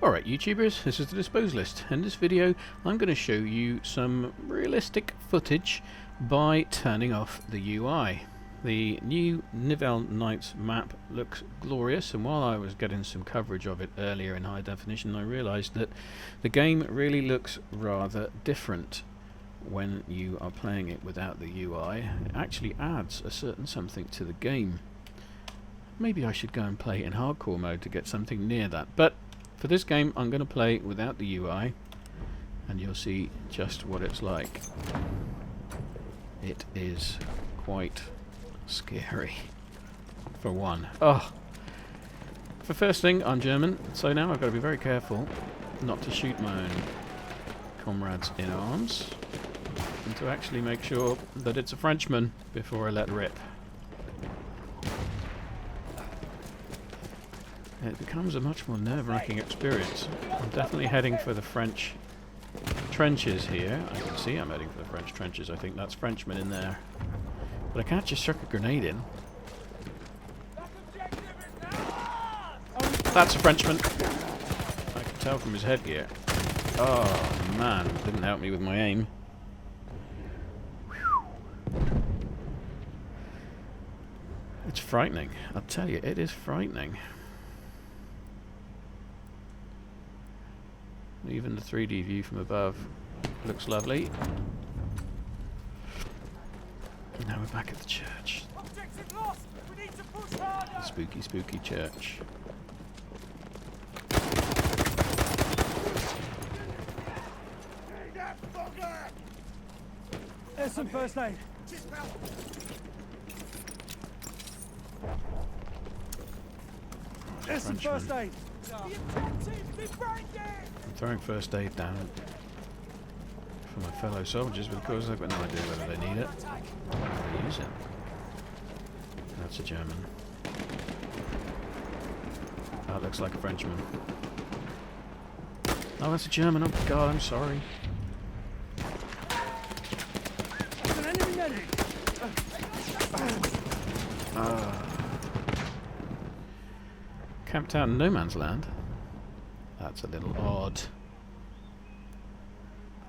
Alright YouTubers, this is the Dispose List. In this video I'm going to show you some realistic footage by turning off the UI. The new Nivelle Nights map looks glorious, and while I was getting some coverage of it earlier in high definition, I realised that the game really looks rather different when you are playing it without the UI. It actually adds a certain something to the game. Maybe I should go and play in hardcore mode to get something near that, but for this game I'm going to play without the UI and you'll see just what it's like. It is quite scary, for one. Oh, for first thing, I'm German, so now I've got to be very careful not to shoot my own comrades in arms and to actually make sure that it's a Frenchman before I let rip. It becomes a much more nerve-wracking experience. I'm definitely heading for the French trenches here. I can see I'm heading for the French trenches. I think that's Frenchman in there. But I can't just chuck a grenade in. That's a Frenchman. I can tell from his headgear. Oh man, didn't help me with my aim. It's frightening. I'll tell you, it is frightening. Even the 3D view from above looks lovely. Now we're back at the church. The spooky, spooky church. There's some first aid. There's some first aid. I'm throwing first aid down for my fellow soldiers, but of course I've got no idea whether they need it or whether they use it. That's a German. That looks like a Frenchman. Oh, that's a German. Oh God, I'm sorry. Camped out in no man's land. That's a little odd.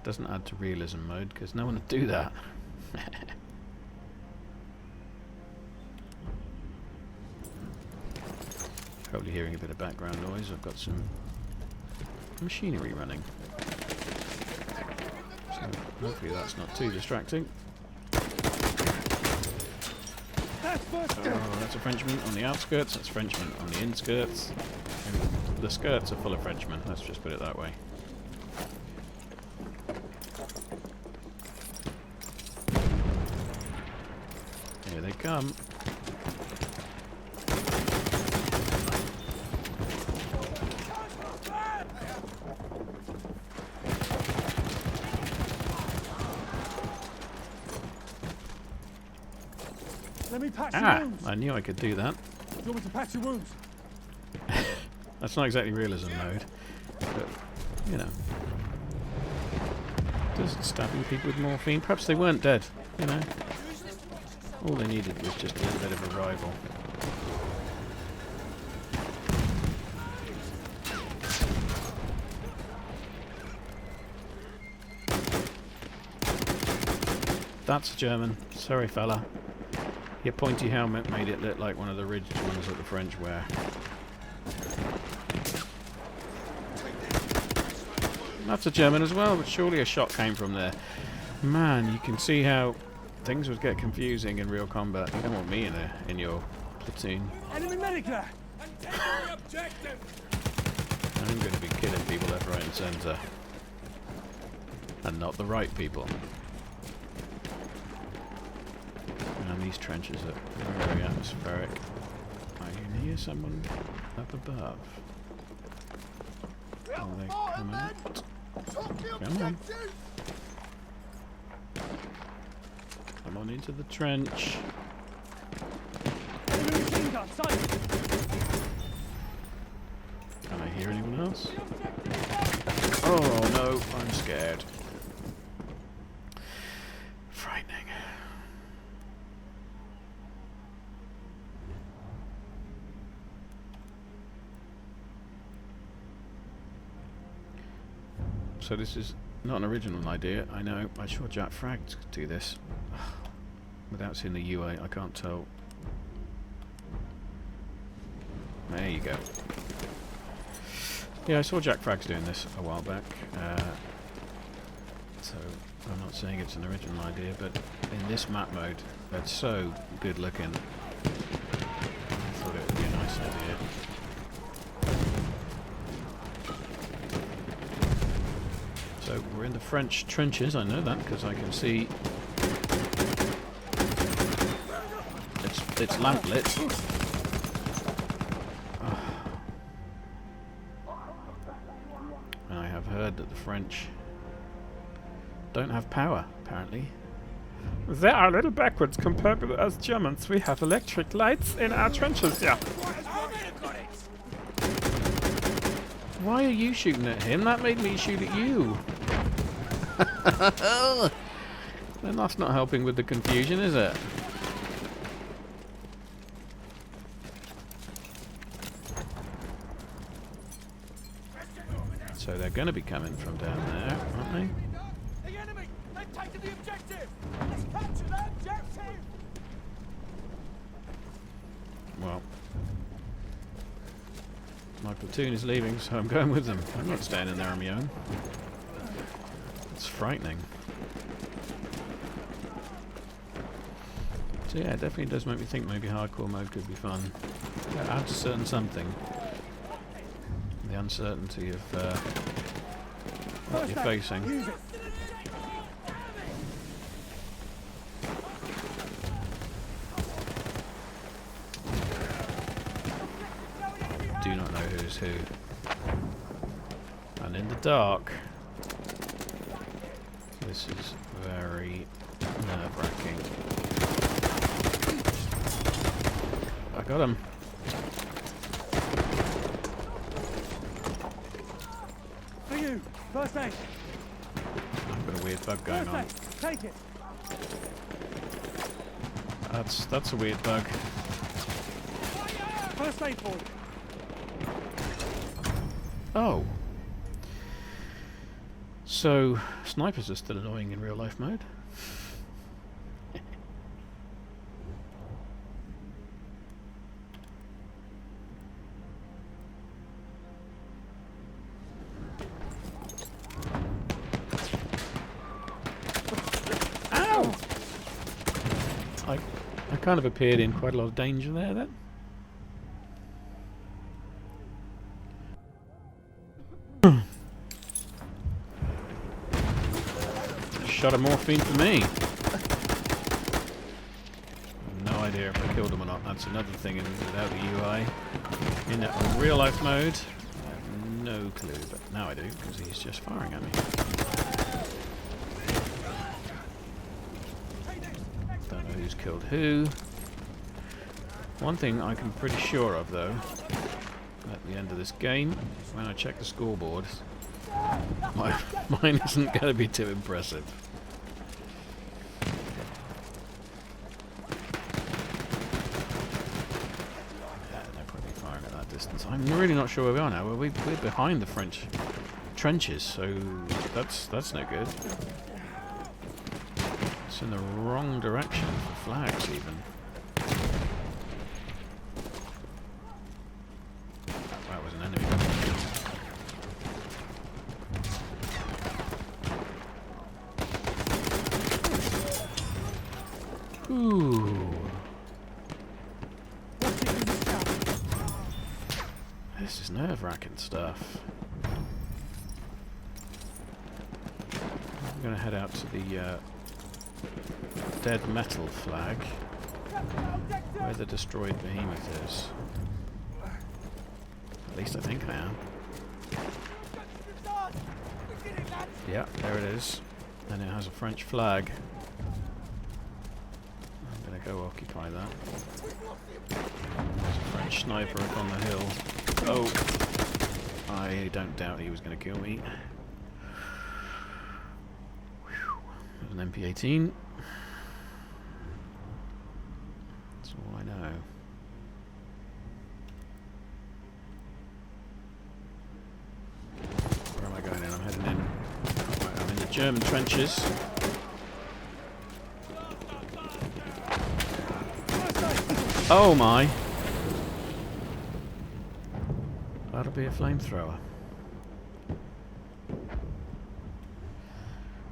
Doesn't add to realism mode because no one would do that. Probably hearing a bit of background noise. I've got some machinery running. So hopefully that's not too distracting. Oh, that's a Frenchman on the outskirts, that's a Frenchman on the inskirts. And the skirts are full of Frenchmen, let's just put it that way. Here they come. Let me patch your wounds. I knew I could do that. Do you want me to patch your wounds? That's not exactly realism mode, but, you know. Just stabbing people with morphine. Perhaps they weren't dead, you know. All they needed was just a little bit of a rival. That's German. Sorry, fella. Your pointy helmet made it look like one of the ridged ones that the French wear. That's a German as well, but surely a shot came from there. Man, you can see how things would get confusing in real combat. You don't want me in your platoon. Enemy medic there. I'm going to be killing people left, right and centre. And not the right people. And these trenches are very atmospheric. I can hear someone up above. Oh, they come out. Come on. Come on into the trench. Can I hear anyone else? Oh no, I'm scared. Frightening. so this is not an original idea. I know. I'm sure Jack Frags could do this. Without seeing the UA, I can't tell. There you go. Yeah, I saw Jack Frags doing this a while back. So I'm not saying it's an original idea, but in this map mode, that's so good looking. I thought it would be a nice idea. So we're in the French trenches, I know that, because I can see it's lamplit. And I have heard that the French don't have power, apparently. They are a little backwards compared with us Germans. We have electric lights in our trenches, yeah. Why are you shooting at him? That made me shoot at you. Then that's not helping with the confusion, is it? So they're going to be coming from down there, aren't they? The enemy! They've taken the objective! Let's capture that objective! Well, my platoon is leaving, so I'm going with them. I'm not staying in there on my own. It's frightening. So yeah, it definitely does make me think maybe hardcore mode could be fun. Adds a certain something. The uncertainty of what you're facing. Use it. Do not know who's who. And in the dark, this is very nerve-wracking. I got him. For you! First aid! I've got a weird bug going First on. aid! Take it! That's a weird bug. First aid for you! Oh. So, snipers are still annoying in real life mode. Ow! I kind of appeared in quite a lot of danger there then. Shot of morphine for me. No idea if I killed him or not. That's another thing without the UI. In real life mode, I have no clue, but now I do, because he's just firing at me. Don't know who's killed who. One thing I can be pretty sure of, though, at the end of this game, when I check the scoreboard, mine isn't going to be too impressive. Yeah, no point in firing at that distance. I'm really not sure where we are now. We're behind the French trenches, so that's no good. It's in the wrong direction for flags, even. That was an enemy. Ooh. This is nerve-wracking stuff. I'm going to head out to the dead metal flag, where the destroyed behemoth is. At least I think I am. Yeah, there it is. And it has a French flag. I'm going to go occupy that. There's a French sniper up on the hill. Oh! I don't doubt he was going to kill me. There's an MP18. That's all I know. Where am I going in? I'm heading in German trenches. Oh my! That'll be a flamethrower.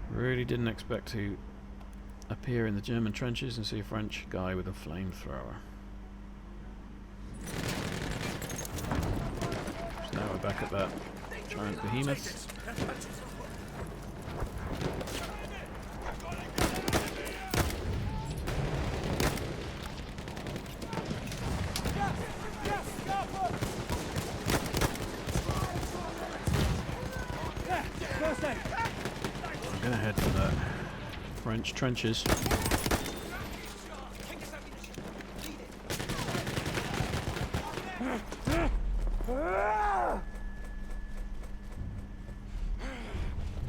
Really didn't expect to appear in the German trenches and see a French guy with a flamethrower. So now we're back at that giant behemoth. I'm gonna head for the French trenches.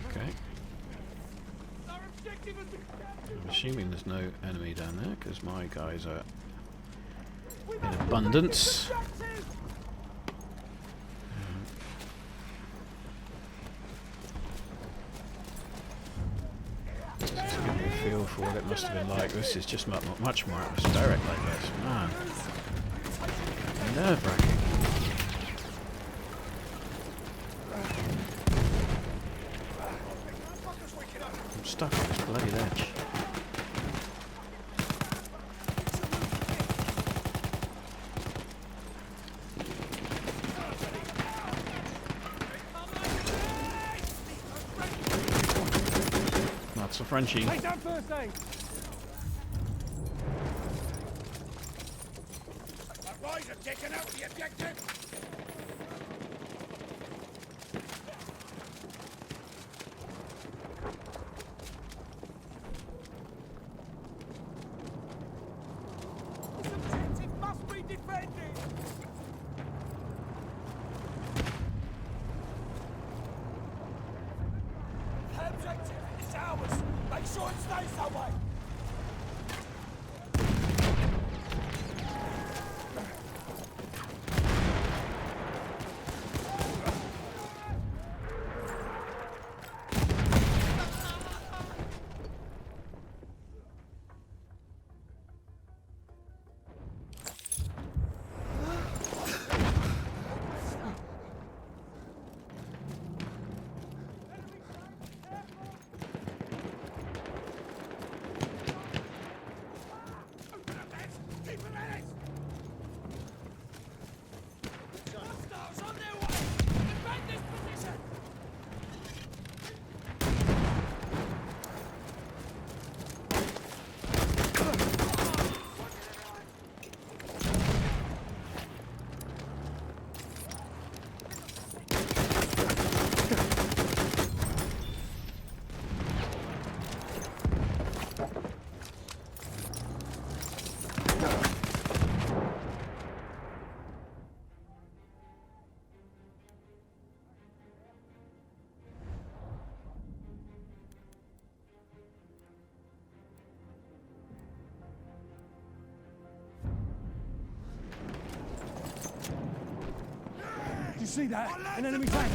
Okay. I'm assuming there's no enemy down there because my guys are in abundance. Feel for what it must have been like. This is just much more atmospheric like this. Man. Nerve-wracking. I'm stuck on this bloody ledge. That's a Frenchie. Lay down first aid. Our boys have taken out the objective. This objective must be defended. The objective is ours. Make sure it stays that way. Did you see that? An enemy tank!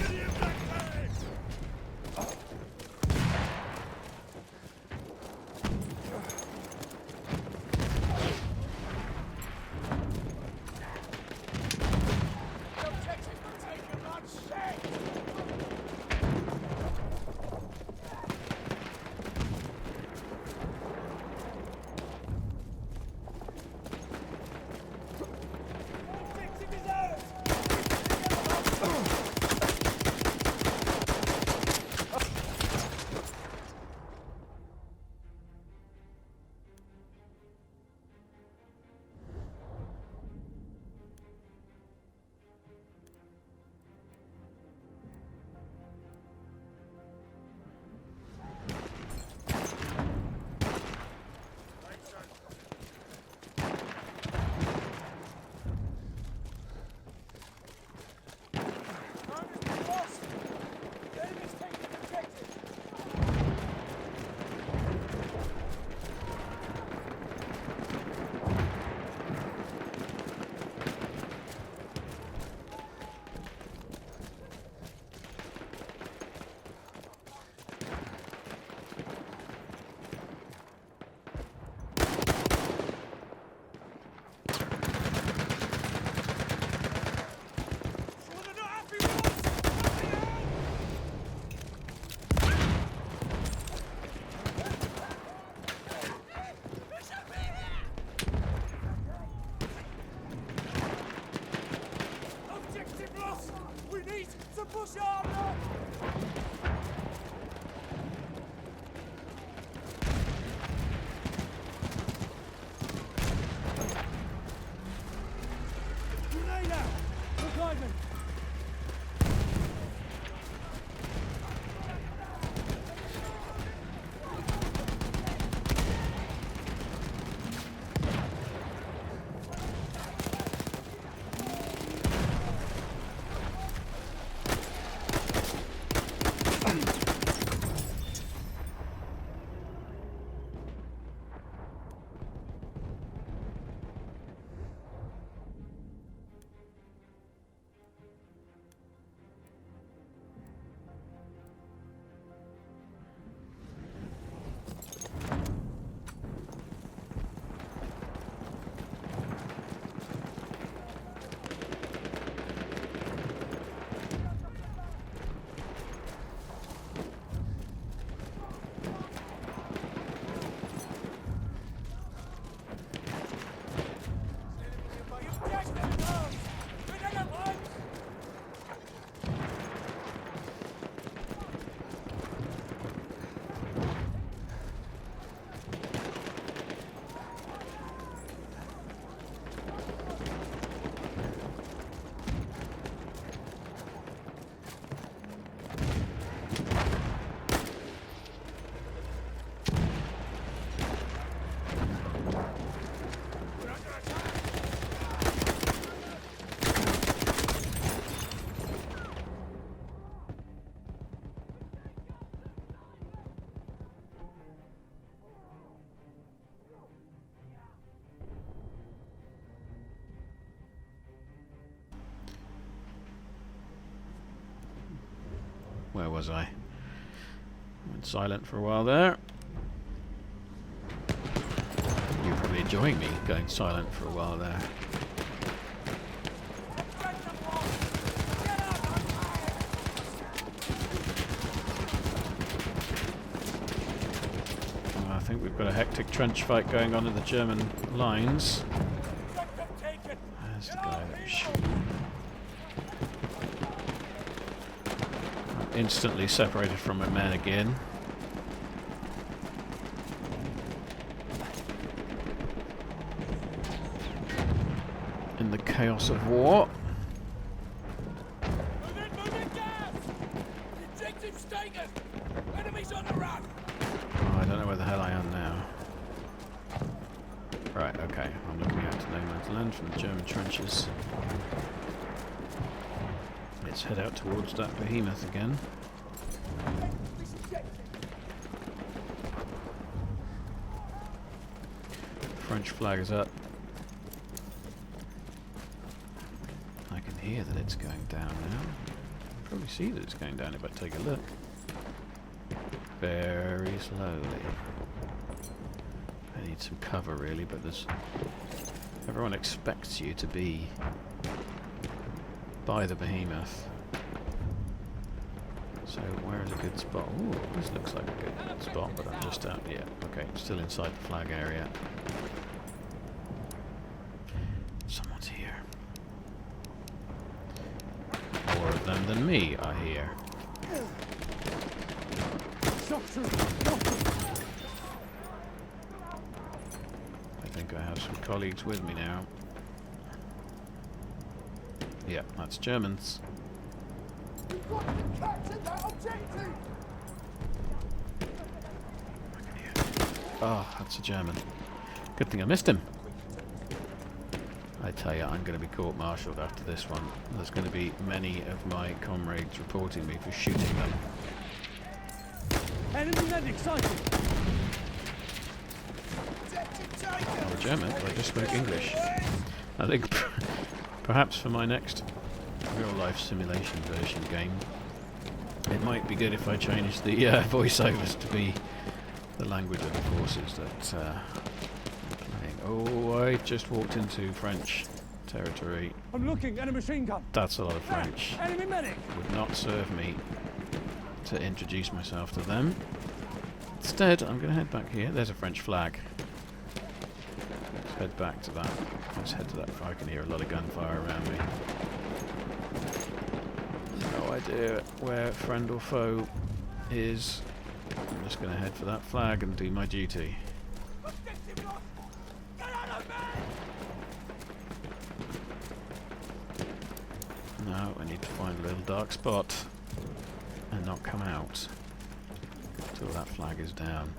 Push harder! Grenade out! Behind me! Where was I? Went silent for a while there. You're probably enjoying me going silent for a while there. I think we've got a hectic trench fight going on in the German lines. There's the guy that was shooting. Instantly separated from my men again. In the chaos of war. Move in, gas! Objective's taken! Enemies on the run! Oh, I don't know where the hell I am now. Right, okay. I'm looking out to no man's land from the German trenches. Let's head out towards that behemoth again. French flag is up. I can hear that it's going down now. I can probably see that it's going down if I take a look. Very slowly. I need some cover really, but there's... Everyone expects you to be by the behemoth. So where is a good spot? Ooh, this looks like a good spot, but I'm just out. Yeah, okay, still inside the flag area. Someone's here. More of them than me, I hear. I think I have some colleagues with me now. Yeah, that's Germans. Oh, that's a German. Good thing I missed him. I tell you, I'm going to be court-martialed after this one. There's going to be many of my comrades reporting me for shooting them. Enemy medic sighted! I'm a German, but I just spoke English. I think perhaps for my next real-life simulation version game, it might be good if I change the voiceovers to be the language of the forces that I'm playing. Oh, I just walked into French territory. I'm looking at a machine gun. That's a lot of French. Enemy medic! Would not serve me to introduce myself to them. Instead, I'm going to head back here. There's a French flag. Let's head back to that. Let's head to that. I can hear a lot of gunfire around me. No idea where friend or foe is. I'm just going to head for that flag and do my duty. Objective lost! Get out of there! Now I need to find a little dark spot and not come out until that flag is down.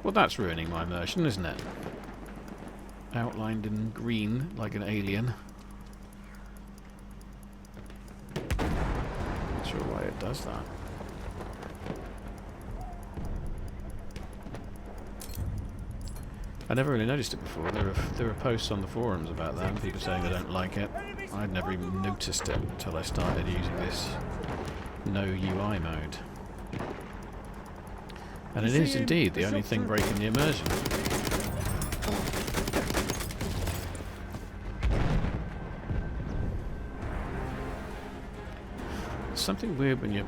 Well, that's ruining my immersion, isn't it? Outlined in green like an alien. Not sure why it does that. I never really noticed it before. There are posts on the forums about that, and people saying they don't like it. I'd never even noticed it until I started using this no UI mode. And it is indeed the only thing breaking the immersion. It's something weird when you're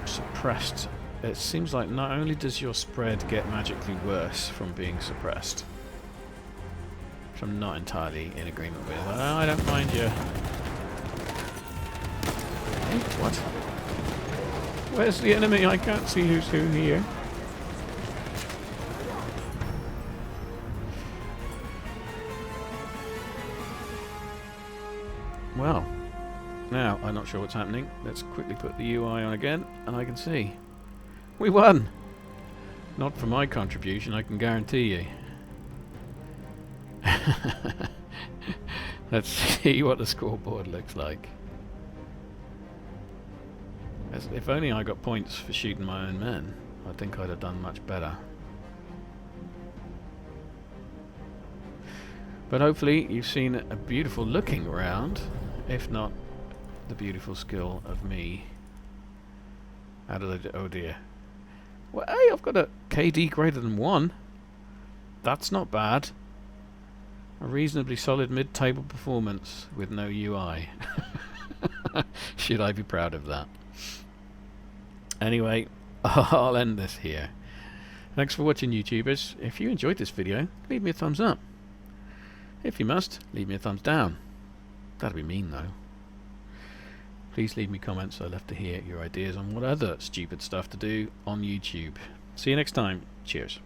suppressed. It seems like not only does your spread get magically worse from being suppressed, which I'm not entirely in agreement with. I don't mind you. Hey, what? Where's the enemy? I can't see who's who here. Well, now I'm not sure what's happening. Let's quickly put the UI on again, and I can see. We won! Not for my contribution, I can guarantee you. Let's see what the scoreboard looks like. If only I got points for shooting my own men, I think I'd have done much better. But hopefully you've seen a beautiful looking round, if not the beautiful skill of me. Oh dear. Well, hey, I've got a KD greater than 1. That's not bad. A reasonably solid mid-table performance with no UI. Should I be proud of that? Anyway, I'll end this here. Thanks for watching, YouTubers. If you enjoyed this video, leave me a thumbs up. If you must, leave me a thumbs down. That'd be mean, though. Please leave me comments. I'd love to hear your ideas on what other stupid stuff to do on YouTube. See you next time. Cheers.